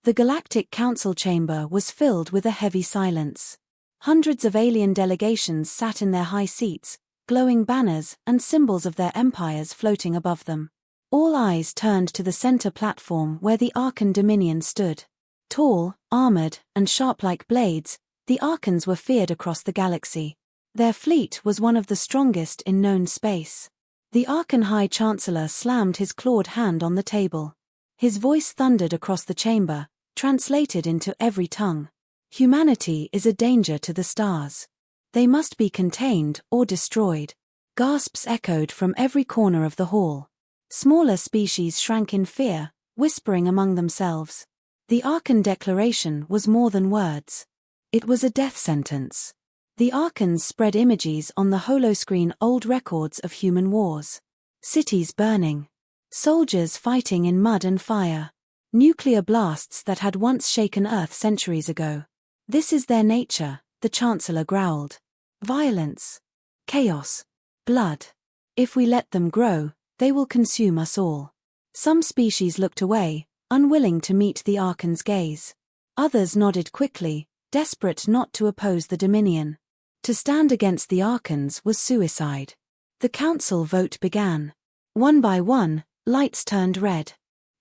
The Galactic Council chamber was filled with a heavy silence. Hundreds of alien delegations sat in their high seats, glowing banners and symbols of their empires floating above them. All eyes turned to the center platform where the Arkan Dominion stood. Tall, armored, and sharp like blades, the Arkans were feared across the galaxy. Their fleet was one of the strongest in known space. The Arkan High Chancellor slammed his clawed hand on the table. His voice thundered across the chamber, translated into every tongue. Humanity is a danger to the stars. They must be contained or destroyed. Gasps echoed from every corner of the hall. Smaller species shrank in fear, whispering among themselves. The Arkan Declaration was more than words. It was a death sentence. The Arkans spread images on the holoscreen, old records of human wars. Cities burning. Soldiers fighting in mud and fire. Nuclear blasts that had once shaken Earth centuries ago. This is their nature, the Chancellor growled. Violence. Chaos. Blood. If we let them grow, they will consume us all. Some species looked away, unwilling to meet the Arkan's gaze. Others nodded quickly, desperate not to oppose the Dominion. To stand against the Arkans was suicide. The council vote began. One by one, lights turned red.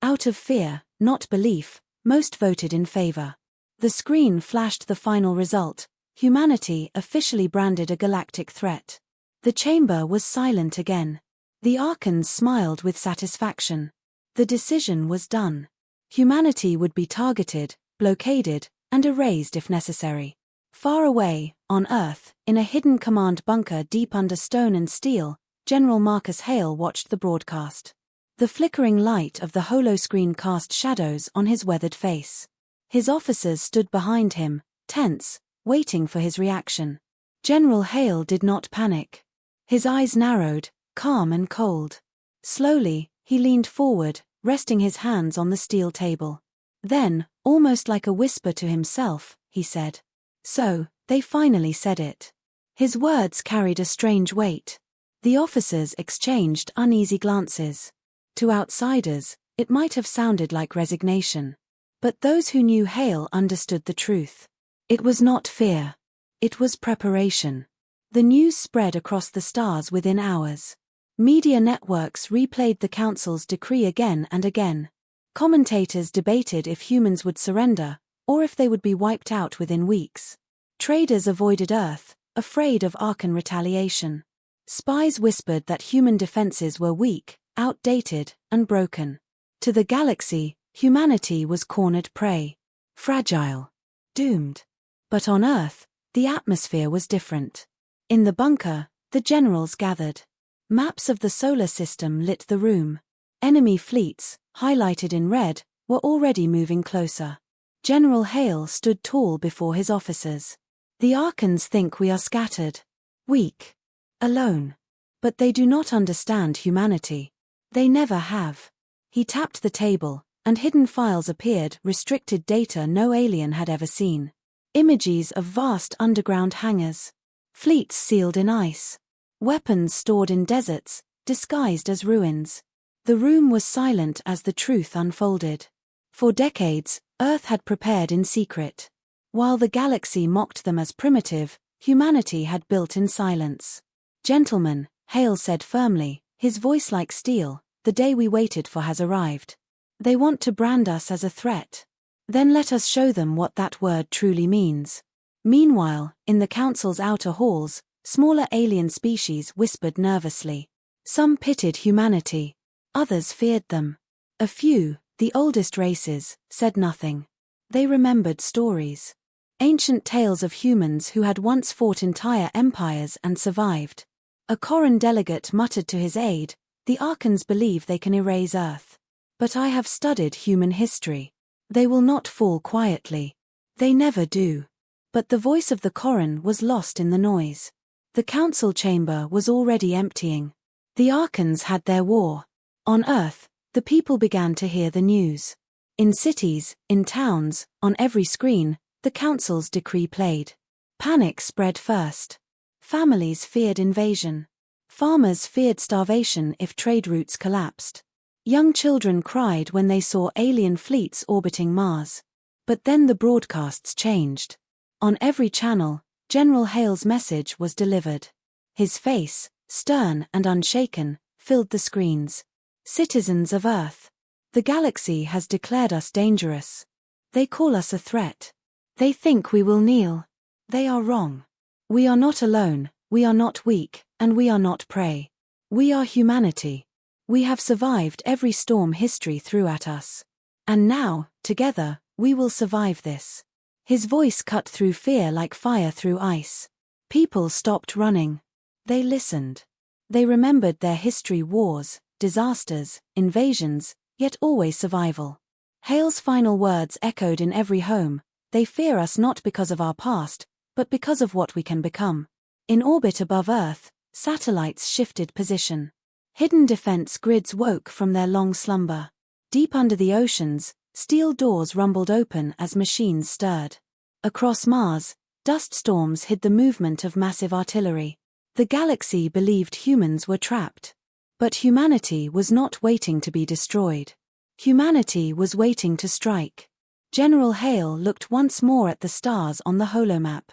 Out of fear, not belief, most voted in favor. The screen flashed the final result: humanity officially branded a galactic threat. The chamber was silent again. The Arkans smiled with satisfaction. The decision was done. Humanity would be targeted, blockaded, and erased if necessary. Far away, on Earth, in a hidden command bunker deep under stone and steel, General Marcus Hale watched the broadcast. The flickering light of the holoscreen cast shadows on his weathered face. His officers stood behind him, tense, waiting for his reaction. General Hale did not panic. His eyes narrowed, calm and cold. Slowly, he leaned forward, resting his hands on the steel table. Then, almost like a whisper to himself, he said, "So, they finally said it." His words carried a strange weight. The officers exchanged uneasy glances. To outsiders, it might have sounded like resignation. But those who knew Hale understood the truth. It was not fear. It was preparation. The news spread across the stars within hours. Media networks replayed the Council's decree again and again. Commentators debated if humans would surrender, or if they would be wiped out within weeks. Traders avoided Earth, afraid of Arkan retaliation. Spies whispered that human defenses were weak, outdated, and broken. To the galaxy, humanity was cornered prey. Fragile. Doomed. But on Earth, the atmosphere was different. In the bunker, the generals gathered. Maps of the solar system lit the room. Enemy fleets, highlighted in red, were already moving closer. General Hale stood tall before his officers. "The Arkans think we are scattered. Weak. Alone. But they do not understand humanity. They never have." He tapped the table, and hidden files appeared, restricted data no alien had ever seen. Images of vast underground hangars. Fleets sealed in ice. Weapons stored in deserts, disguised as ruins. The room was silent as the truth unfolded. For decades, Earth had prepared in secret. While the galaxy mocked them as primitive, humanity had built in silence. "Gentlemen," Hale said firmly, his voice like steel, "the day we waited for has arrived. They want to brand us as a threat. Then let us show them what that word truly means." Meanwhile, in the Council's outer halls, smaller alien species whispered nervously. Some pitied humanity. Others feared them. A few, the oldest races, said nothing. They remembered stories. Ancient tales of humans who had once fought entire empires and survived. A Corran delegate muttered to his aide, "The Arkans believe they can erase Earth. But I have studied human history. They will not fall quietly. They never do." But the voice of the Corran was lost in the noise. The council chamber was already emptying. The Arkans had their war. On Earth, the people began to hear the news. In cities, in towns, on every screen, the council's decree played. Panic spread first. Families feared invasion. Farmers feared starvation if trade routes collapsed. Young children cried when they saw alien fleets orbiting Mars. But then the broadcasts changed. On every channel, General Hale's message was delivered. His face, stern and unshaken, filled the screens. Citizens of Earth. The galaxy has declared us dangerous. They call us a threat. They think we will kneel. They are wrong. We are not alone, we are not weak, and we are not prey. We are humanity. We have survived every storm history threw at us. And now, together, we will survive this. His voice cut through fear like fire through ice. People stopped running. They listened. They remembered their history: wars, disasters, invasions, yet always survival. Hale's final words echoed in every home: they fear us not because of our past, but because of what we can become. In orbit above Earth, satellites shifted position. Hidden defense grids woke from their long slumber. Deep under the oceans, steel doors rumbled open as machines stirred. Across Mars, dust storms hid the movement of massive artillery. The galaxy believed humans were trapped. But humanity was not waiting to be destroyed. Humanity was waiting to strike. General Hale looked once more at the stars on the holomap.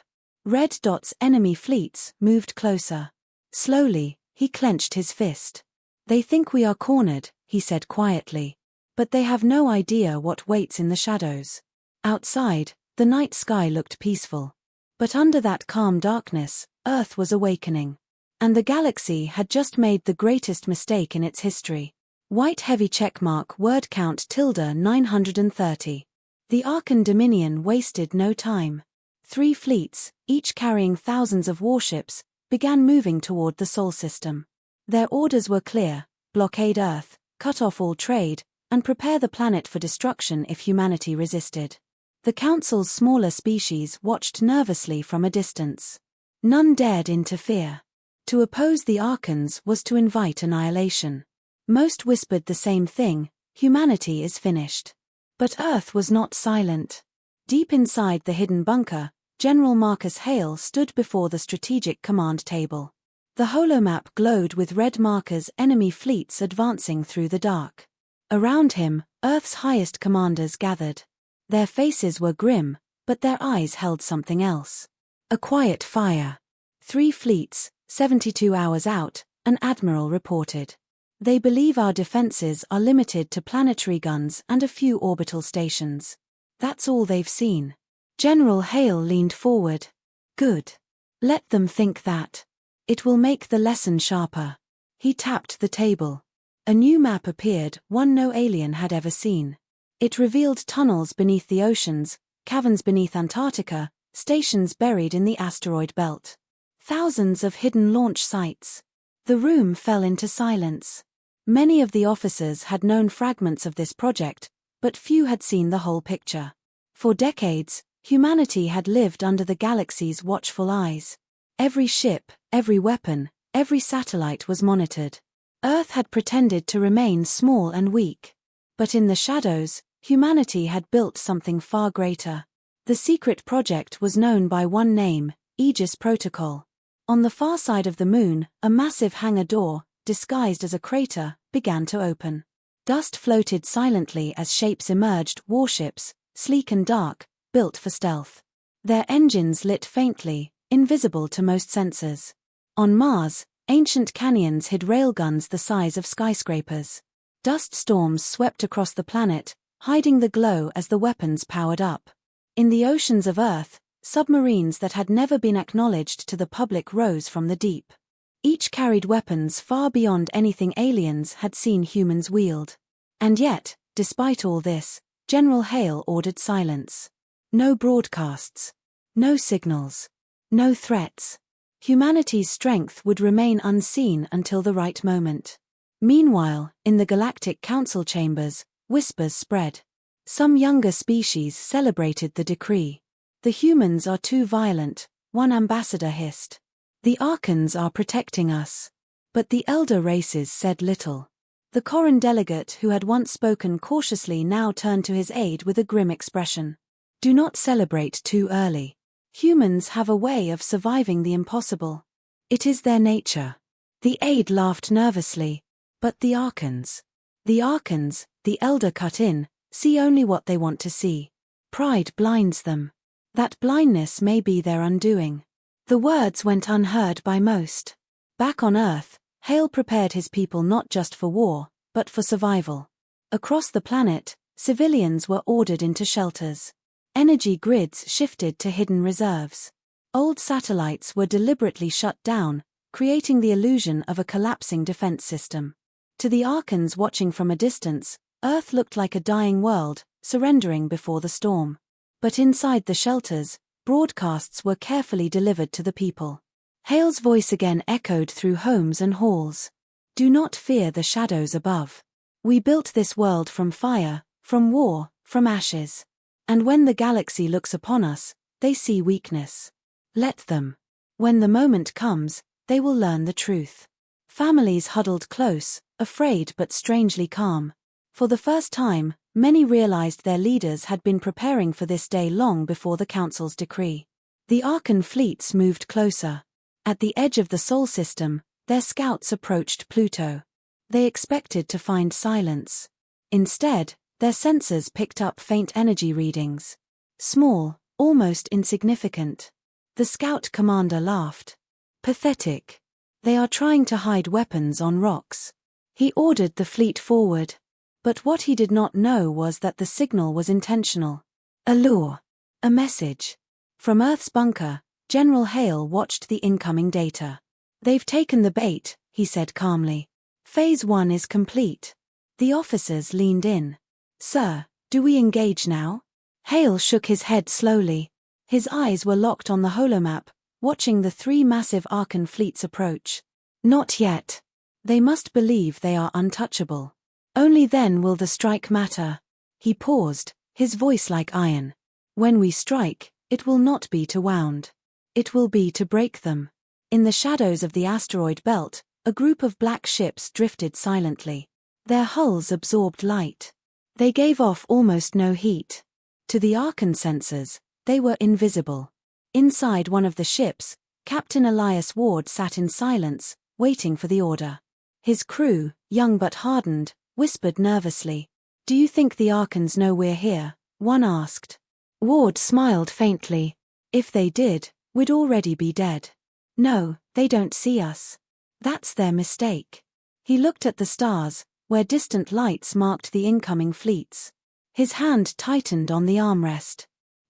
Red dots, enemy fleets, moved closer. Slowly, he clenched his fist. They think we are cornered, he said quietly. But they have no idea what waits in the shadows. Outside, the night sky looked peaceful. But under that calm darkness, Earth was awakening. And the galaxy had just made the greatest mistake in its history. White heavy checkmark, word count -930. The Arkan Dominion wasted no time. 3 fleets, each carrying thousands of warships, began moving toward the Sol system. Their orders were clear: blockade Earth, cut off all trade, and prepare the planet for destruction if humanity resisted. The Council's smaller species watched nervously from a distance. None dared interfere. To oppose the Arkans was to invite annihilation. Most whispered the same thing: humanity is finished. But Earth was not silent. Deep inside the hidden bunker, General Marcus Hale stood before the strategic command table. The holomap glowed with red markers: enemy fleets advancing through the dark. Around him, Earth's highest commanders gathered. Their faces were grim, but their eyes held something else. A quiet fire. 3 fleets, 72 hours out, an admiral reported. They believe our defenses are limited to planetary guns and a few orbital stations. That's all they've seen. General Hale leaned forward. Good. Let them think that. It will make the lesson sharper. He tapped the table. A new map appeared, one no alien had ever seen. It revealed tunnels beneath the oceans, caverns beneath Antarctica, stations buried in the asteroid belt. Thousands of hidden launch sites. The room fell into silence. Many of the officers had known fragments of this project, but few had seen the whole picture. For decades, humanity had lived under the galaxy's watchful eyes. Every ship, every weapon, every satellite was monitored. Earth had pretended to remain small and weak. But in the shadows, humanity had built something far greater. The secret project was known by one name: Aegis Protocol. On the far side of the moon, a massive hangar door, disguised as a crater, began to open. Dust floated silently as shapes emerged: warships, sleek and dark, built for stealth. Their engines lit faintly, invisible to most sensors. On Mars, ancient canyons hid railguns the size of skyscrapers. Dust storms swept across the planet, hiding the glow as the weapons powered up. In the oceans of Earth, submarines that had never been acknowledged to the public rose from the deep. Each carried weapons far beyond anything aliens had seen humans wield. And yet, despite all this, General Hale ordered silence. No broadcasts. No signals. No threats. Humanity's strength would remain unseen until the right moment. Meanwhile, in the Galactic Council chambers, whispers spread. Some younger species celebrated the decree. The humans are too violent, one ambassador hissed. The Arkans are protecting us. But the elder races said little. The Corran delegate who had once spoken cautiously now turned to his aide with a grim expression. Do not celebrate too early. Humans have a way of surviving the impossible. It is their nature. The aide laughed nervously. But the Arkans. The Arkans, the elder cut in, see only what they want to see. pride blinds them. That blindness may be their undoing. The words went unheard by most. Back on Earth, Hale prepared his people not just for war, but for survival. Across the planet, civilians were ordered into shelters. Energy grids shifted to hidden reserves. Old satellites were deliberately shut down, creating the illusion of a collapsing defense system. To the Arkans watching from a distance, Earth looked like a dying world, surrendering before the storm. But inside the shelters, broadcasts were carefully delivered to the people. Hale's voice again echoed through homes and halls. Do not fear the shadows above. We built this world from fire, from war, from ashes. And when the galaxy looks upon us, they see weakness. Let them. When the moment comes, they will learn the truth. Families huddled close, afraid but strangely calm. For the first time, many realized their leaders had been preparing for this day long before the Council's decree. The Arkan fleets moved closer. At the edge of the Sol system, their scouts approached Pluto. They expected to find silence. Instead, their sensors picked up faint energy readings. Small, almost insignificant. The scout commander laughed. Pathetic. They are trying to hide weapons on rocks. He ordered the fleet forward. But what he did not know was that the signal was intentional. A lure. A message. From Earth's bunker, General Hale watched the incoming data. They've taken the bait, he said calmly. Phase 1 is complete. The officers leaned in. Sir, do we engage now? Hale shook his head slowly. His eyes were locked on the holomap, watching the 3 massive Arkan fleets approach. Not yet. They must believe they are untouchable. Only then will the strike matter. He paused, his voice like iron. When we strike, it will not be to wound. It will be to break them. In the shadows of the asteroid belt, a group of black ships drifted silently. Their hulls absorbed light. They gave off almost no heat. To the Arkan sensors, they were invisible. Inside one of the ships, Captain Elias Ward sat in silence, waiting for the order. His crew, young but hardened, whispered nervously. Do you think the Arkans know we're here? One asked. Ward smiled faintly. If they did, we'd already be dead. No, they don't see us. That's their mistake. He looked at the stars, where distant lights marked the incoming fleets. His hand tightened on the armrest.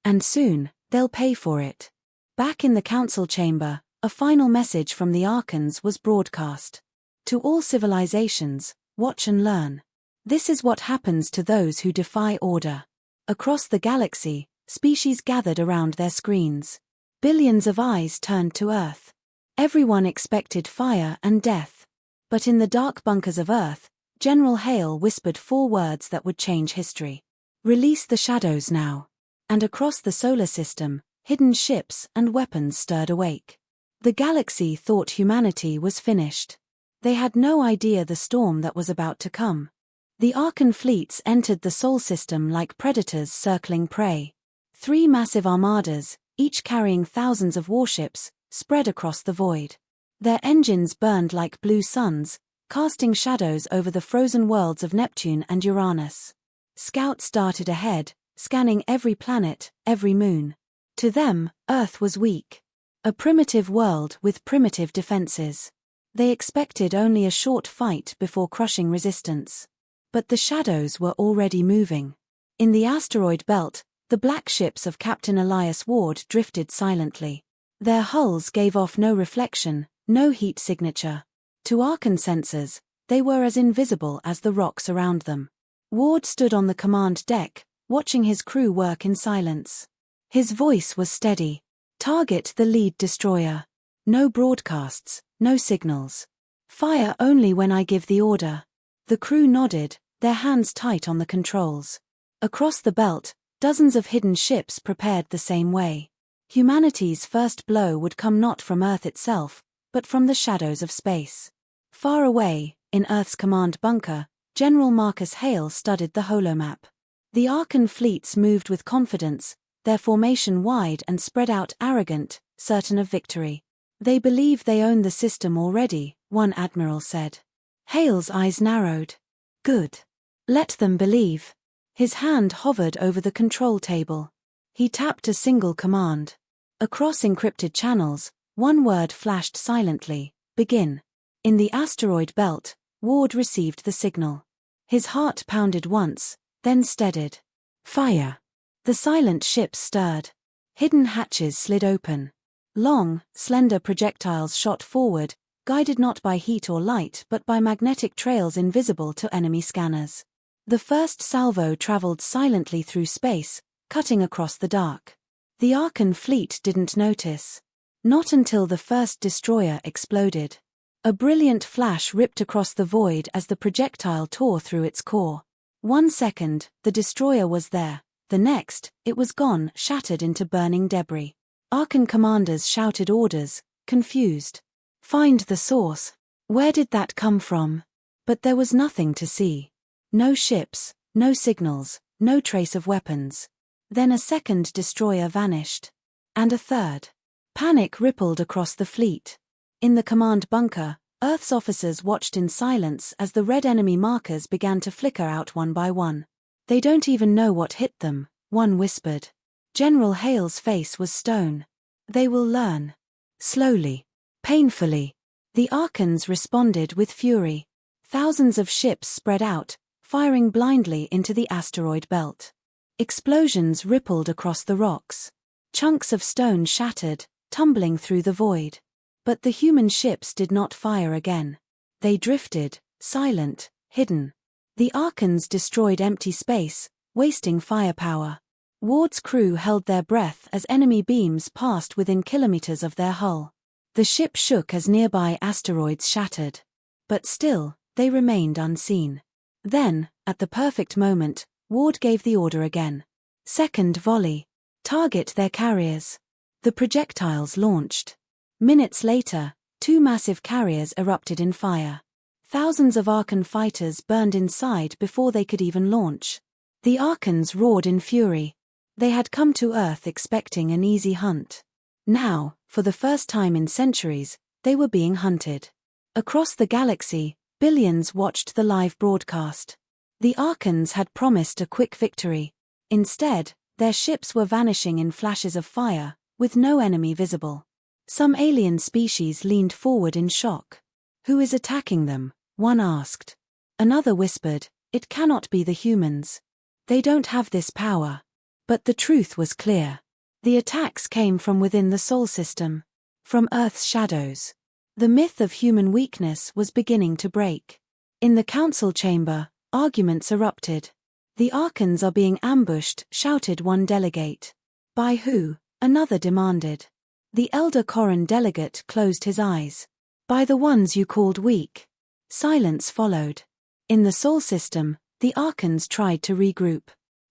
And soon, they'll pay for it. Back in the council chamber, a final message from the Arkans was broadcast. To all civilizations, watch and learn. This is what happens to those who defy order. Across the galaxy, species gathered around their screens. Billions of eyes turned to Earth. Everyone expected fire and death. But in the dark bunkers of Earth, General Hale whispered 4 words that would change history. Release the shadows now. And across the solar system, hidden ships and weapons stirred awake. The galaxy thought humanity was finished. They had no idea the storm that was about to come. The Arkan fleets entered the Sol system like predators circling prey. 3 massive armadas, each carrying thousands of warships, spread across the void. Their engines burned like blue suns, casting shadows over the frozen worlds of Neptune and Uranus. Scouts darted ahead, scanning every planet, every moon. To them, Earth was weak. A primitive world with primitive defenses. They expected only a short fight before crushing resistance. But the shadows were already moving. In the asteroid belt, the black ships of Captain Elias Ward drifted silently. Their hulls gave off no reflection, no heat signature. To Arkan sensors, they were as invisible as the rocks around them. Ward stood on the command deck, watching his crew work in silence. His voice was steady. Target the lead destroyer. No broadcasts, no signals. Fire only when I give the order. The crew nodded, their hands tight on the controls. Across the belt, dozens of hidden ships prepared the same way. Humanity's first blow would come not from Earth itself, but from the shadows of space. Far away, in Earth's command bunker, General Marcus Hale studied the holomap. The Arkan fleets moved with confidence, their formation wide and spread out arrogant, certain of victory. They believe they own the system already, one admiral said. Hale's eyes narrowed. Good. Let them believe. His hand hovered over the control table. He tapped a single command. Across encrypted channels, one word flashed silently: begin. In the asteroid belt, Ward received the signal. His heart pounded once, then steadied. Fire. The silent ships stirred. Hidden hatches slid open. Long, slender projectiles shot forward, guided not by heat or light but by magnetic trails invisible to enemy scanners. The first salvo traveled silently through space, cutting across the dark. The Arkan fleet didn't notice. Not until the first destroyer exploded. A brilliant flash ripped across the void as the projectile tore through its core. 1 second, the destroyer was there. The next, it was gone, shattered into burning debris. Arkan commanders shouted orders, confused. Find the source. Where did that come from? But there was nothing to see. No ships, no signals, no trace of weapons. Then a second destroyer vanished. And a third. Panic rippled across the fleet. In the command bunker, Earth's officers watched in silence as the red enemy markers began to flicker out one by one. They don't even know what hit them, one whispered. General Hale's face was stone. They will learn. Slowly. Painfully. The Arkans responded with fury. Thousands of ships spread out, firing blindly into the asteroid belt. Explosions rippled across the rocks. Chunks of stone shattered, tumbling through the void. But the human ships did not fire again. They drifted, silent, hidden. The Arkans destroyed empty space, wasting firepower. Ward's crew held their breath as enemy beams passed within kilometers of their hull. The ship shook as nearby asteroids shattered. But still, they remained unseen. Then, at the perfect moment, Ward gave the order again. Second volley. Target their carriers. The projectiles launched. Minutes later, 2 massive carriers erupted in fire. Thousands of Arkan fighters burned inside before they could even launch. The Arkans roared in fury. They had come to Earth expecting an easy hunt. Now, for the first time in centuries, they were being hunted. Across the galaxy, billions watched the live broadcast. The Arkans had promised a quick victory. Instead, their ships were vanishing in flashes of fire, with no enemy visible. Some alien species leaned forward in shock. Who is attacking them? One asked. Another whispered, it cannot be the humans. They don't have this power. But the truth was clear. The attacks came from within the Sol system. From Earth's shadows. The myth of human weakness was beginning to break. In the council chamber, arguments erupted. The Arkans are being ambushed, shouted one delegate. By who? Another demanded. The elder Corran delegate closed his eyes. By the ones you called weak. Silence followed. In the Sol system, the Arkans tried to regroup.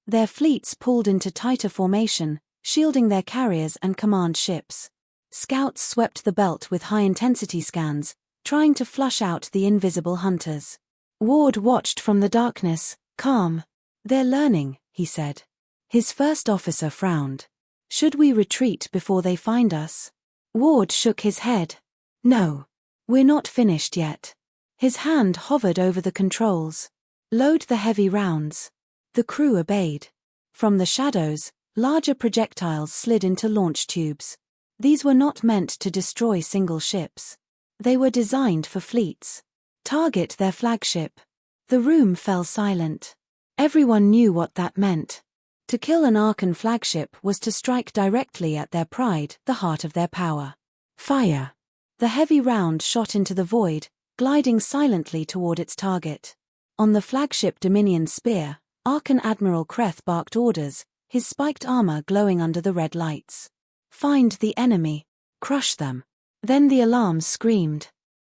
Their fleets pulled into tighter formation, shielding their carriers and command ships. Scouts swept the belt with high-intensity scans, trying to flush out the invisible hunters. Ward watched from the darkness, calm. They're learning, he said. His first officer frowned. Should we retreat before they find us? Ward shook his head. No. We're not finished yet. His hand hovered over the controls. Load the heavy rounds. The crew obeyed. From the shadows, larger projectiles slid into launch tubes. These were not meant to destroy single ships. They were designed for fleets. Target their flagship. The room fell silent. Everyone knew what that meant. To kill an Arkan flagship was to strike directly at their pride, the heart of their power. Fire. The heavy round shot into the void, gliding silently toward its target. On the flagship Dominion spear, Arkan Admiral Kreth barked orders, his spiked armor glowing under the red lights. Find the enemy. Crush them. Then the alarm screamed.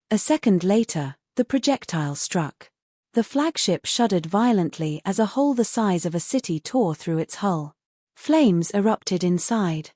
A second later, the projectile struck. The flagship shuddered violently as a hole the size of a city tore through its hull. Flames erupted inside.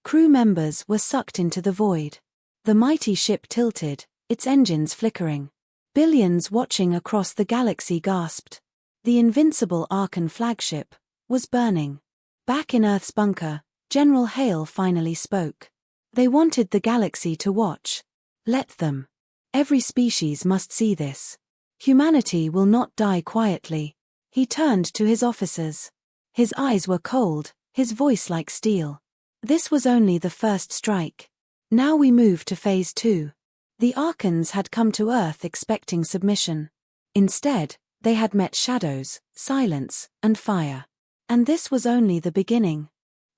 Crew members were sucked into the void. The mighty ship tilted, its engines flickering. Billions watching across the galaxy gasped. The invincible Arkan flagship was burning. Back in Earth's bunker, General Hale finally spoke. They wanted the galaxy to watch. Let them. Every species must see this. Humanity will not die quietly. He turned to his officers. His eyes were cold, his voice like steel. This was only the first strike. Now we move to Phase 2. The Arkans had come to Earth expecting submission. Instead, they had met shadows, silence, and fire. And this was only the beginning.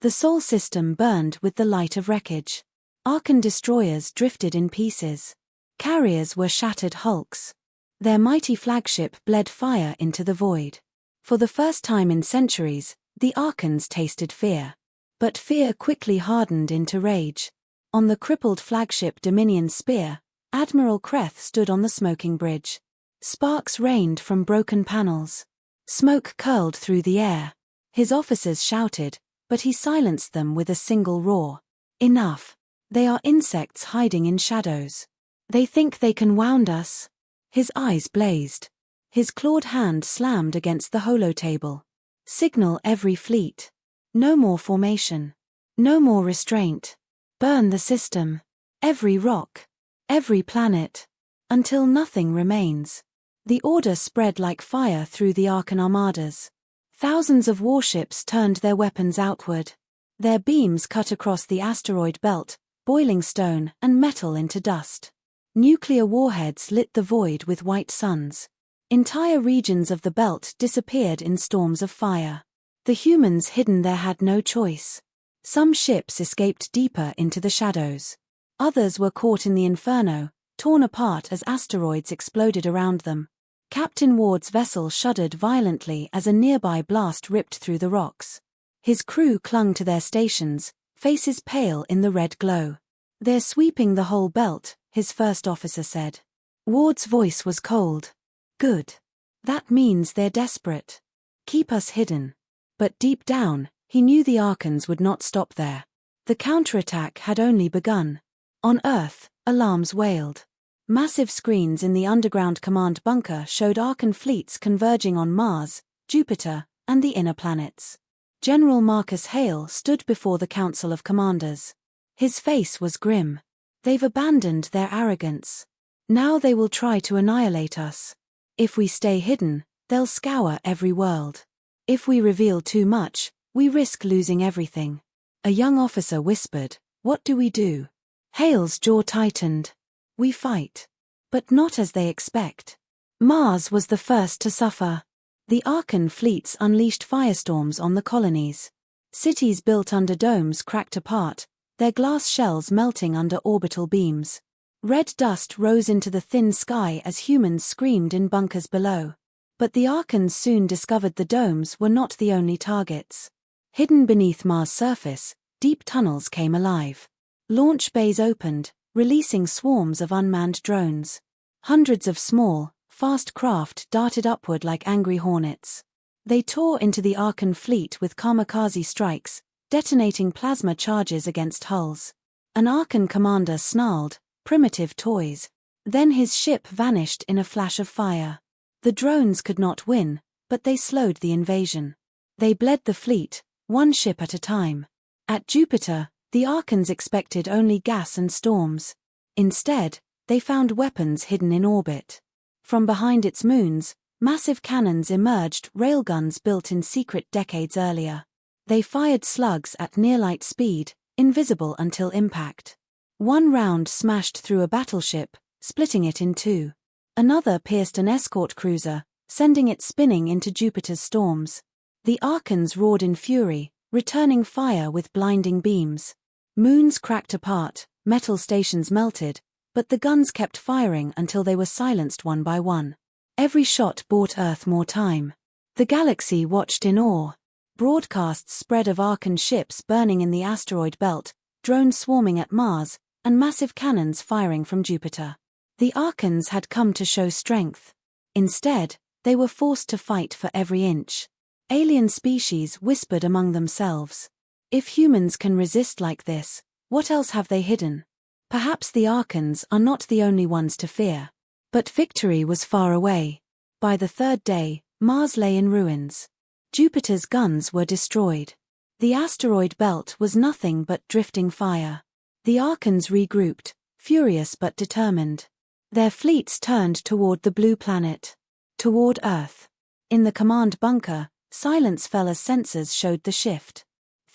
The Sol system burned with the light of wreckage. Arkan destroyers drifted in pieces. Carriers were shattered hulks. Their mighty flagship bled fire into the void. For the first time in centuries, the Arkans tasted fear. But fear quickly hardened into rage. On the crippled flagship Dominion Spear, Admiral Kreth stood on the smoking bridge. Sparks rained from broken panels. Smoke curled through the air. His officers shouted, but he silenced them with a single roar. Enough. They are insects hiding in shadows. They think they can wound us. His eyes blazed. His clawed hand slammed against the holotable. Signal every fleet. No more formation. No more restraint. Burn the system. Every rock. Every planet. Until nothing remains. The order spread like fire through the Arkan armadas. Thousands of warships turned their weapons outward. Their beams cut across the asteroid belt, boiling stone and metal into dust. Nuclear warheads lit the void with white suns. Entire regions of the belt disappeared in storms of fire. The humans hidden there had no choice. Some ships escaped deeper into the shadows. Others were caught in the inferno, torn apart as asteroids exploded around them. Captain Ward's vessel shuddered violently as a nearby blast ripped through the rocks. His crew clung to their stations, faces pale in the red glow. "They're sweeping the whole belt," his first officer said. Ward's voice was cold. "Good. That means they're desperate. Keep us hidden." But deep down, he knew the Arkans would not stop there. The counterattack had only begun. On Earth, alarms wailed. Massive screens in the underground command bunker showed Arkan fleets converging on Mars, Jupiter, and the inner planets. General Marcus Hale stood before the Council of Commanders. His face was grim. "They've abandoned their arrogance. Now they will try to annihilate us. If we stay hidden, they'll scour every world. If we reveal too much, we risk losing everything." A young officer whispered, "What do we do?" Hale's jaw tightened. "We fight. But not as they expect." Mars was the first to suffer. The Arkan fleets unleashed firestorms on the colonies. Cities built under domes cracked apart, their glass shells melting under orbital beams. Red dust rose into the thin sky as humans screamed in bunkers below. But the Arkans soon discovered the domes were not the only targets. Hidden beneath Mars' surface, deep tunnels came alive. Launch bays opened, releasing swarms of unmanned drones. Hundreds of small, fast craft darted upward like angry hornets. They tore into the Arkan fleet with kamikaze strikes, detonating plasma charges against hulls. An Arkan commander snarled, "Primitive toys." Then his ship vanished in a flash of fire. The drones could not win, but they slowed the invasion. They bled the fleet, one ship at a time. At Jupiter, the Arkans expected only gas and storms. Instead, they found weapons hidden in orbit. From behind its moons, massive cannons emerged, railguns built in secret decades earlier. They fired slugs at near-light speed, invisible until impact. One round smashed through a battleship, splitting it in two. Another pierced an escort cruiser, sending it spinning into Jupiter's storms. The Arkans roared in fury, returning fire with blinding beams. Moons cracked apart, metal stations melted, but the guns kept firing until they were silenced one by one. Every shot bought Earth more time. The galaxy watched in awe. Broadcasts spread of Arkan ships burning in the asteroid belt, drones swarming at Mars, and massive cannons firing from Jupiter. The Arkans had come to show strength. Instead, they were forced to fight for every inch. Alien species whispered among themselves. "If humans can resist like this, what else have they hidden? Perhaps the Arkans are not the only ones to fear." But victory was far away. By the third day, Mars lay in ruins. Jupiter's guns were destroyed. The asteroid belt was nothing but drifting fire. The Arkans regrouped, furious but determined. Their fleets turned toward the blue planet. Toward Earth. In the command bunker, silence fell as sensors showed the shift.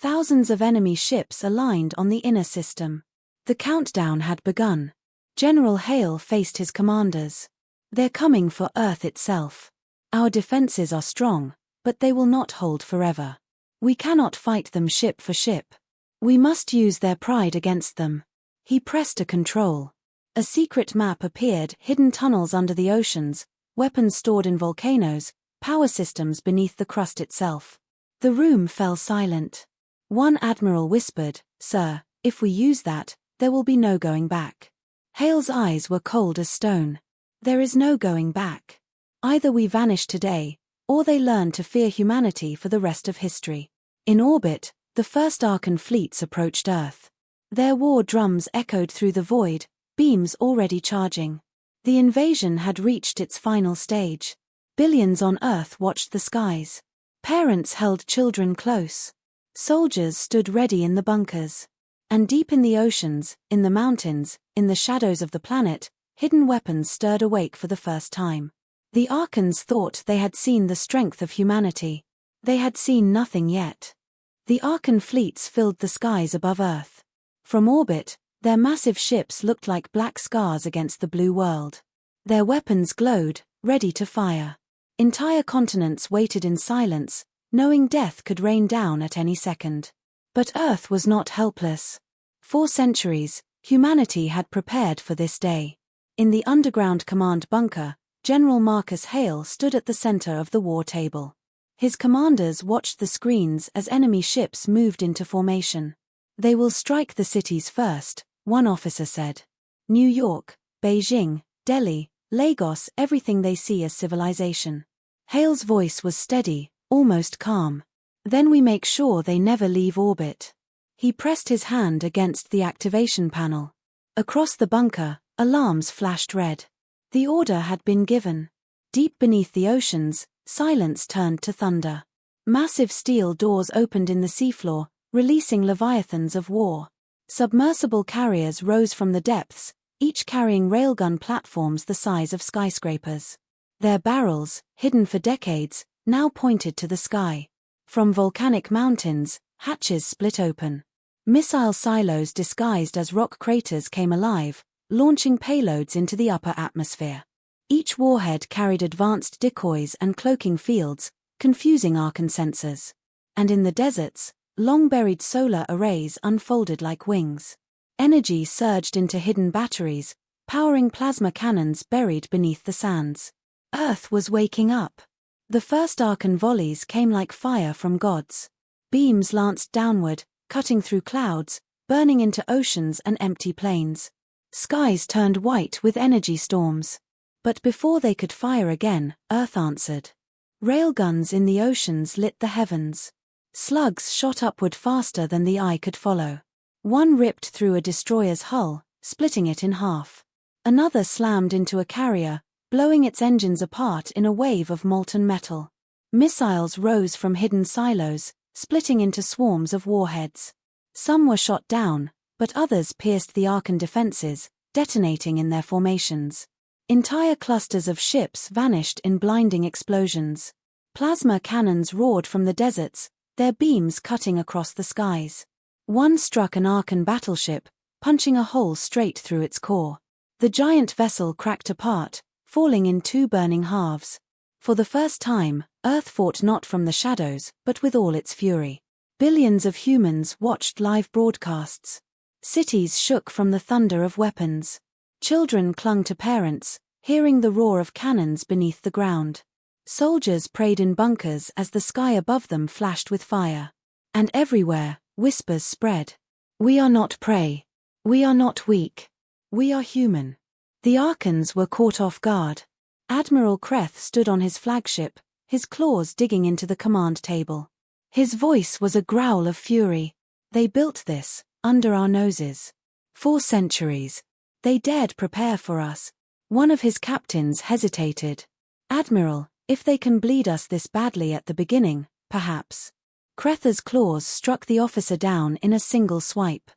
Thousands of enemy ships aligned on the inner system. The countdown had begun. General Hale faced his commanders. They're coming for Earth itself. Our defenses are strong, but they will not hold forever. We cannot fight them ship for ship. We must use their pride against them. He pressed a control. A secret map appeared, hidden tunnels under the oceans, weapons stored in volcanoes, power systems beneath the crust itself. The room fell silent. One admiral whispered, "Sir, if we use that, there will be no going back." Hale's eyes were cold as stone. There is no going back. Either we vanish today, or they learn to fear humanity for the rest of history. In orbit, the first Arkan fleets approached Earth. Their war drums echoed through the void, beams already charging. The invasion had reached its final stage. Billions on Earth watched the skies. Parents held children close. Soldiers stood ready in the bunkers. And deep in the oceans, in the mountains, in the shadows of the planet, hidden weapons stirred awake for the first time. The Arkans thought they had seen the strength of humanity. They had seen nothing yet. The Arkan fleets filled the skies above Earth. From orbit, their massive ships looked like black scars against the blue world. Their weapons glowed, ready to fire. Entire continents waited in silence, knowing death could rain down at any second. But Earth was not helpless. For centuries, humanity had prepared for this day. In the underground command bunker, General Marcus Hale stood at the center of the war table. His commanders watched the screens as enemy ships moved into formation. "They will strike the cities first," one officer said. "New York, Beijing, Delhi, Lagos, everything they see as civilization." Hale's voice was steady, almost calm. "Then we make sure they never leave orbit." He pressed his hand against the activation panel. Across the bunker, alarms flashed red. The order had been given. Deep beneath the oceans, silence turned to thunder. Massive steel doors opened in the seafloor, releasing leviathans of war. Submersible carriers rose from the depths, each carrying railgun platforms the size of skyscrapers. Their barrels, hidden for decades, now pointed to the sky. From volcanic mountains, hatches split open. Missile silos disguised as rock craters came alive, launching payloads into the upper atmosphere. Each warhead carried advanced decoys and cloaking fields, confusing Arkan sensors. And in the deserts, long-buried solar arrays unfolded like wings. Energy surged into hidden batteries, powering plasma cannons buried beneath the sands. Earth was waking up. The first Arkan volleys came like fire from gods. Beams lanced downward, cutting through clouds, burning into oceans and empty plains. Skies turned white with energy storms. But before they could fire again, Earth answered. Railguns in the oceans lit the heavens. Slugs shot upward faster than the eye could follow. One ripped through a destroyer's hull, splitting it in half. Another slammed into a carrier, blowing its engines apart in a wave of molten metal. Missiles rose from hidden silos, splitting into swarms of warheads. Some were shot down, but others pierced the Arkan defenses, detonating in their formations. Entire clusters of ships vanished in blinding explosions. Plasma cannons roared from the deserts, their beams cutting across the skies. One struck an Arkan battleship, punching a hole straight through its core. The giant vessel cracked apart, falling in two burning halves. For the first time, Earth fought not from the shadows, but with all its fury. Billions of humans watched live broadcasts. Cities shook from the thunder of weapons. Children clung to parents, hearing the roar of cannons beneath the ground. Soldiers prayed in bunkers as the sky above them flashed with fire. And everywhere, whispers spread. "We are not prey. We are not weak. We are human." The Arkans were caught off guard. Admiral Kreth stood on his flagship, his claws digging into the command table. His voice was a growl of fury. "They built this, under our noses. For centuries. They dared prepare for us." One of his captains hesitated. "Admiral, if they can bleed us this badly at the beginning, perhaps." Kretha's claws struck the officer down in a single swipe.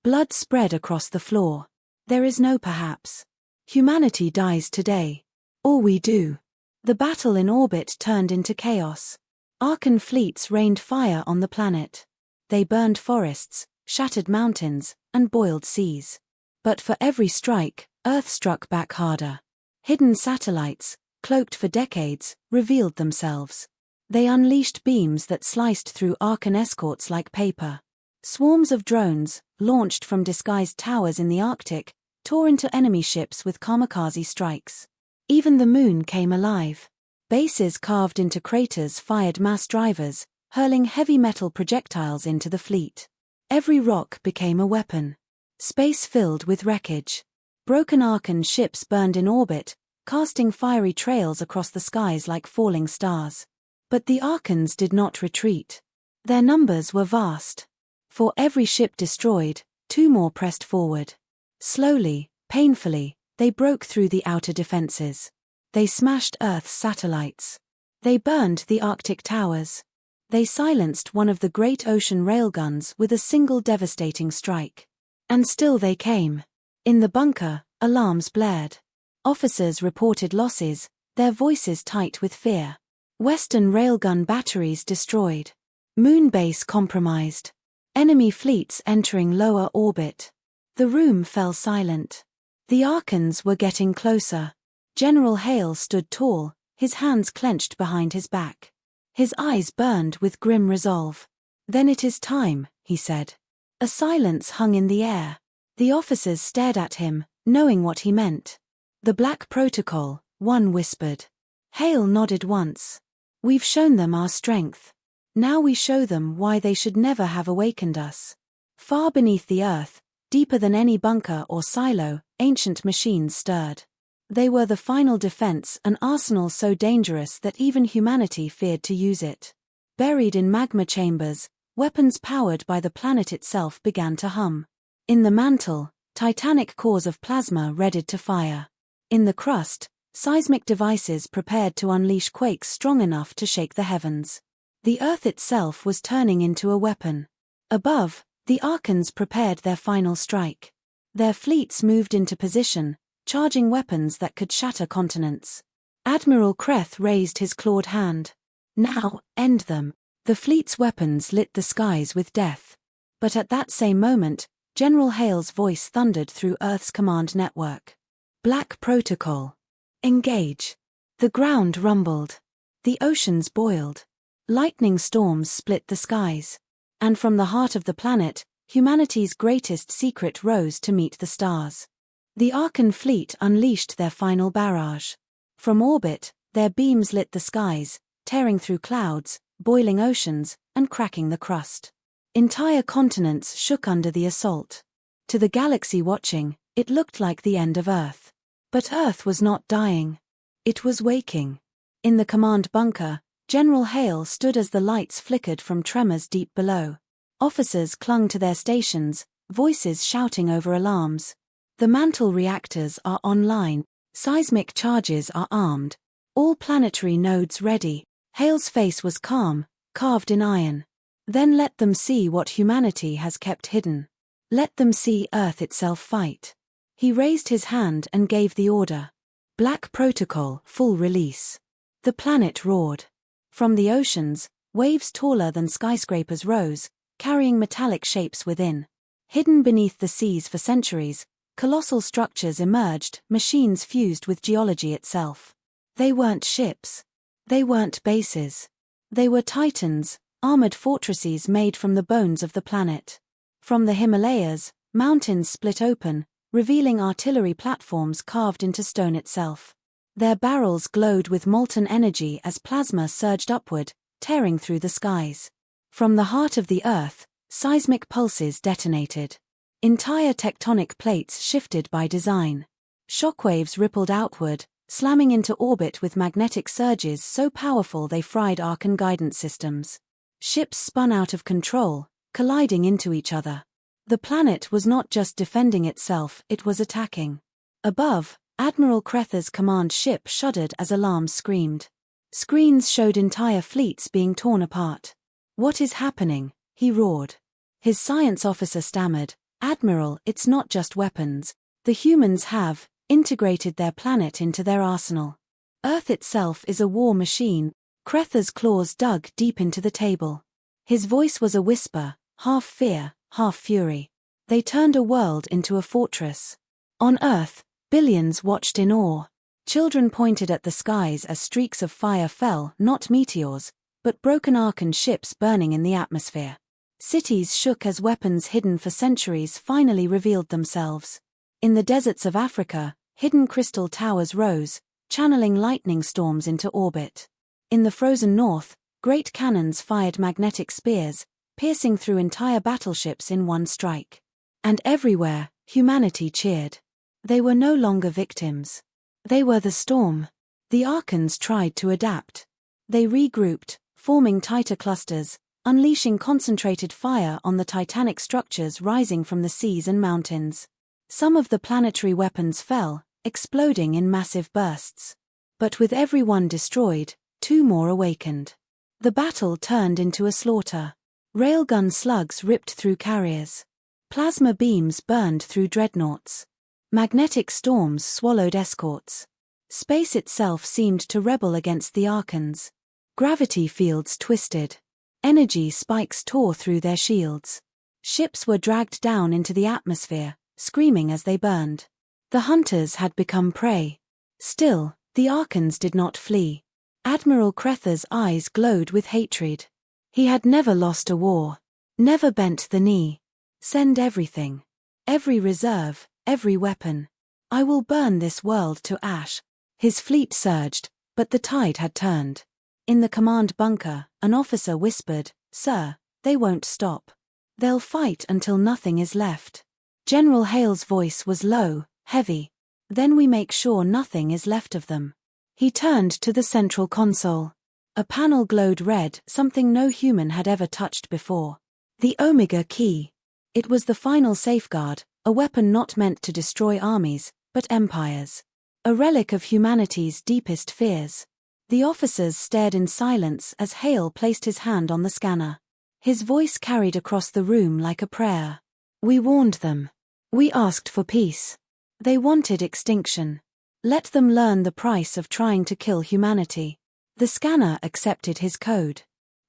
Blood spread across the floor. "There is no perhaps. Humanity dies today. Or we do." The battle in orbit turned into chaos. Arkan fleets rained fire on the planet. They burned forests, shattered mountains, and boiled seas. But for every strike, Earth struck back harder. Hidden satellites, cloaked for decades, revealed themselves. They unleashed beams that sliced through Arkan escorts like paper. Swarms of drones, launched from disguised towers in the Arctic, tore into enemy ships with kamikaze strikes. Even the moon came alive. Bases carved into craters fired mass drivers, hurling heavy metal projectiles into the fleet. Every rock became a weapon. Space filled with wreckage. Broken Arkan ships burned in orbit, casting fiery trails across the skies like falling stars. But the Arkans did not retreat. Their numbers were vast. For every ship destroyed, 2 more pressed forward. Slowly, painfully, they broke through the outer defenses. They smashed Earth's satellites. They burned the Arctic towers. They silenced one of the great ocean railguns with a single devastating strike. And still they came. In the bunker, alarms blared. Officers reported losses, their voices tight with fear. Western railgun batteries destroyed. Moon base compromised. Enemy fleets entering lower orbit. The room fell silent. The Arkans were getting closer. General Hale stood tall, his hands clenched behind his back. His eyes burned with grim resolve. "Then it is time," he said. A silence hung in the air. The officers stared at him, knowing what he meant. "The Black Protocol," one whispered. Hale nodded once. "We've shown them our strength. Now we show them why they should never have awakened us." Far beneath the earth, deeper than any bunker or silo, ancient machines stirred. They were the final defense, an arsenal so dangerous that even humanity feared to use it. Buried in magma chambers, weapons powered by the planet itself began to hum. In the mantle, titanic cores of plasma readied to fire. In the crust, seismic devices prepared to unleash quakes strong enough to shake the heavens. The Earth itself was turning into a weapon. Above, the Arkans prepared their final strike. Their fleets moved into position, charging weapons that could shatter continents. Admiral Kreth raised his clawed hand. "Now, end them." The fleet's weapons lit the skies with death. But at that same moment, General Hale's voice thundered through Earth's command network. "Black Protocol. Engage." The ground rumbled. The oceans boiled. Lightning storms split the skies. And from the heart of the planet, humanity's greatest secret rose to meet the stars. The Arkan fleet unleashed their final barrage. From orbit, their beams lit the skies, tearing through clouds, boiling oceans, and cracking the crust. Entire continents shook under the assault. To the galaxy watching, it looked like the end of Earth. But Earth was not dying. It was waking. In the command bunker, General Hale stood as the lights flickered from tremors deep below. Officers clung to their stations, voices shouting over alarms. "The mantle reactors are online, seismic charges are armed. All planetary nodes ready." Hale's face was calm, carved in iron. "Then let them see what humanity has kept hidden. Let them see Earth itself fight." He raised his hand and gave the order. Black Protocol, full release. The planet roared. From the oceans, waves taller than skyscrapers rose, carrying metallic shapes within. Hidden beneath the seas for centuries, colossal structures emerged, machines fused with geology itself. They weren't ships. They weren't bases. They were titans, armored fortresses made from the bones of the planet. From the Himalayas, mountains split open, revealing artillery platforms carved into stone itself. Their barrels glowed with molten energy as plasma surged upward, tearing through the skies. From the heart of the Earth, seismic pulses detonated. Entire tectonic plates shifted by design. Shockwaves rippled outward, slamming into orbit with magnetic surges so powerful they fried Arkan guidance systems. Ships spun out of control, colliding into each other. The planet was not just defending itself, it was attacking. Above, Admiral Krether's command ship shuddered as alarms screamed. Screens showed entire fleets being torn apart. "What is happening?" he roared. His science officer stammered, "Admiral, it's not just weapons. The humans have integrated their planet into their arsenal. Earth itself is a war machine." Krether's claws dug deep into the table. His voice was a whisper, half fear, half fury. They turned a world into a fortress. On Earth, billions watched in awe. Children pointed at the skies as streaks of fire fell, not meteors, but broken Arkan ships burning in the atmosphere. Cities shook as weapons hidden for centuries finally revealed themselves. In the deserts of Africa, hidden crystal towers rose, channeling lightning storms into orbit. In the frozen north, great cannons fired magnetic spears, piercing through entire battleships in one strike. And everywhere, humanity cheered. They were no longer victims. They were the storm. The Arkans tried to adapt. They regrouped, forming tighter clusters, unleashing concentrated fire on the titanic structures rising from the seas and mountains. Some of the planetary weapons fell, exploding in massive bursts. But with every one destroyed, 2 more awakened. The battle turned into a slaughter. Railgun slugs ripped through carriers. Plasma beams burned through dreadnoughts. Magnetic storms swallowed escorts. Space itself seemed to rebel against the Arkans. Gravity fields twisted. Energy spikes tore through their shields. Ships were dragged down into the atmosphere, screaming as they burned. The hunters had become prey. Still, the Arkans did not flee. Admiral Kretha's eyes glowed with hatred. He had never lost a war. Never bent the knee. Send everything. Every reserve, every weapon. I will burn this world to ash. His fleet surged, but the tide had turned. In the command bunker, an officer whispered, "Sir, they won't stop. They'll fight until nothing is left." General Hale's voice was low, heavy. "Then we make sure nothing is left of them." He turned to the central console. A panel glowed red, something no human had ever touched before. The Omega Key. It was the final safeguard, a weapon not meant to destroy armies, but empires. A relic of humanity's deepest fears. The officers stared in silence as Hale placed his hand on the scanner. His voice carried across the room like a prayer. "We warned them. We asked for peace. They wanted extinction. Let them learn the price of trying to kill humanity." The scanner accepted his code.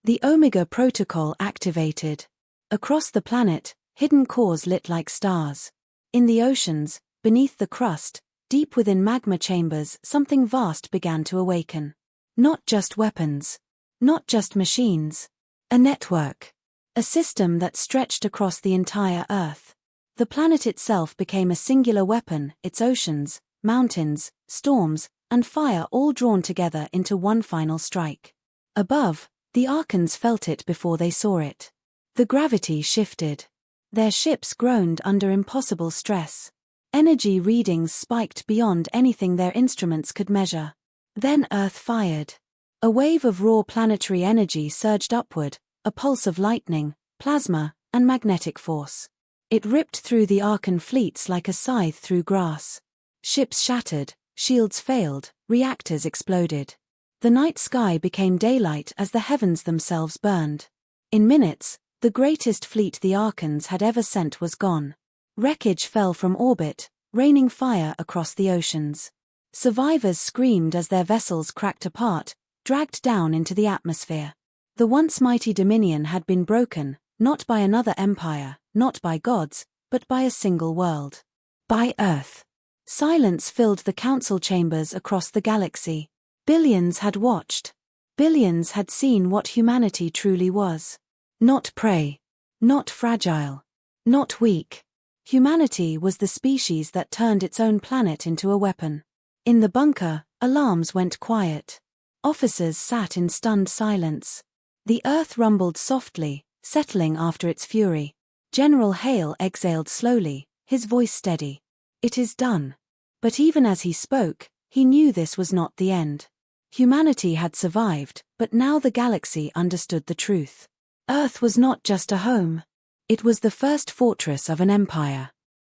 The Omega Protocol activated. Across the planet, hidden cores lit like stars. In the oceans, beneath the crust, deep within magma chambers, something vast began to awaken. Not just weapons. Not just machines. A network. A system that stretched across the entire Earth. The planet itself became a singular weapon, its oceans, mountains, storms, and fire all drawn together into one final strike. Above, the Arkans felt it before they saw it. The gravity shifted. Their ships groaned under impossible stress. Energy readings spiked beyond anything their instruments could measure. Then Earth fired. A wave of raw planetary energy surged upward, a pulse of lightning, plasma, and magnetic force. It ripped through the Arkan fleets like a scythe through grass. Ships shattered, shields failed, reactors exploded. The night sky became daylight as the heavens themselves burned. In minutes, the greatest fleet the Arkans had ever sent was gone. Wreckage fell from orbit, raining fire across the oceans. Survivors screamed as their vessels cracked apart, dragged down into the atmosphere. The once mighty Dominion had been broken, not by another empire, not by gods, but by a single world. By Earth. Silence filled the council chambers across the galaxy. Billions had watched. Billions had seen what humanity truly was. Not prey. Not fragile. Not weak. Humanity was the species that turned its own planet into a weapon. In the bunker, alarms went quiet. Officers sat in stunned silence. The Earth rumbled softly, settling after its fury. General Hale exhaled slowly, his voice steady. "It is done." But even as he spoke, he knew this was not the end. Humanity had survived, but now the galaxy understood the truth. Earth was not just a home. It was the first fortress of an empire.